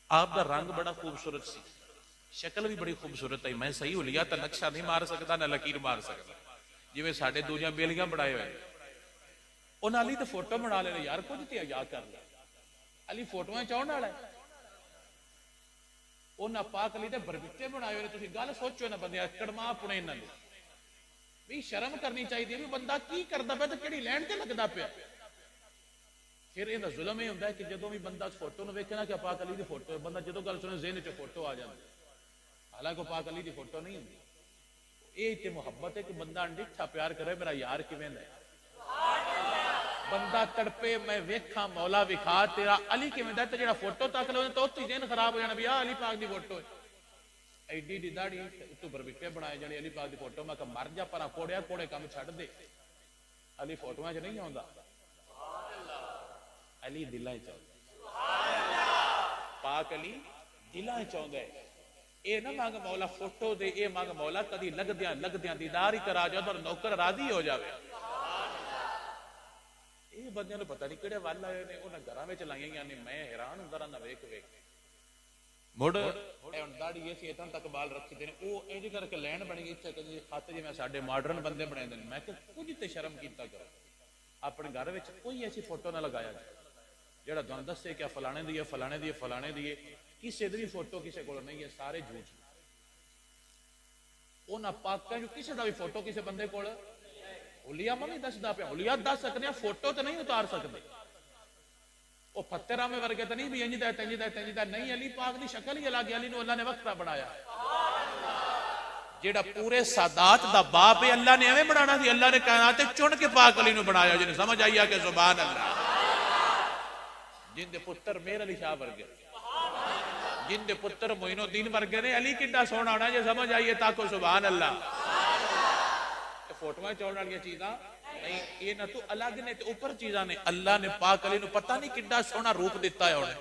आप दा रंग बड़ा खूबसूरत सी, शक्ल भी बड़ी खूबसूरत है। मैं सही हुलिया तो नक्शा नहीं मार सकता ना लकीर मार सकता, जिवें साडे दूजियां बेलियां बनाए हुए। उन्हें अली तो फोटो बना ले यार, कुछ तो याद कर लिया। अली फोटो चाहने वाला है, उन्हें पाक अली के बरबिटे बनाए हुए। तुम गल सोचो ना, बंदे कड़मा पुणे इन्होंने भी शर्म करनी चाहिए भी बंदा की करता पे तो कि लैन से लगता पे। फिर यह जुलम यह होंगे कि जो भी बंदा फोटो वेखे ना कि पाक अली की फोटो है, बंदा जो गल सुने ज़हन च फोटो आ जाती, हालांकि पाक अली की फोटो नहीं होंगी। ये तो मुहब्बत है कि बंदा अंडिठा प्यार करे मेरा यार किवें दा, बंदा तड़पे मैं वेखा मौला विखा तेरा अली किवें दा, तो जो फोटो तक लो तो उत्ती ज़हन खराब हो जाना भी आ अली पाक की फोटो है। एडी डी दाड़ी तू बरबिटे बनाए जाने अली पाक की फोटो, मैं मर जा पर कोड़िया कोड़े काम छड़ दे, अली फोटों च नहीं आता, अली दिलों च पाक अली दिलों चाहता है। ये ना मंग मौला फोटो दे, ये मंग मौला कदी लगद्या लगद्या दीदार ही करा जाओ और नौकर राजी हो जाए। ये बंदे को पता नहीं किहड़े वल आए ने, उन्हें घर में लाइया ने, मैं हैरान होंदा रहा वेख वेख। मुड़ दाड़ी ये इतना तक बाल रखी देने, वो इंज करके लैन बनी गई खत जिवें साडे मॉडर्न बंदे बने दे। मैं कुछ तो शर्म किया करो, अपने घर में कोई ऐसी फोटो ना लगाया जाए जेड़ा तुहानूं दस्से क्या फलाने दी है फलाने दी है फलाने दी है। किसी दी भी फोटो किसी को नहीं है, सारे झूठ। उन्हां पाकां चों किसी दा भी फोटो किसी बंदे कोल, हुलिया मैं भी दसदा पिया, हुलिया दस सकते, फोटो तो नहीं उतार सकते। वो फतेरामे वर्गे तो नहीं भी इंजदा तंजदा तंजदा नहीं, अली पाक की शक्ल ही अलग, अली नूं अल्लाह ने वक्ता बनाया। जेड़ा पूरे सादात दा बाप है, अल्लाह ने एवें बनाना सी, अल्लाह ने कायनात चुन के पाक अली नूं बनाया। जिन्हें समझ आई आ कि सुभान अल्लाह, जिंदे पुत्र मेर अली शाह वर्गे, जिंदे पुत्र मोइनुद्दीन वर्गे ने, अली किड्डा सोहना होना जे समझ आइए ताको सुभान अल्लाह। फोटो चौड़ वाली चीजा नहीं, ये ना तू अलग ने, ऊपर चीजा ने। अल्लाह ने पाक अली नूं पता नहीं किड्डा सोहना रूप दिता है उन्हें।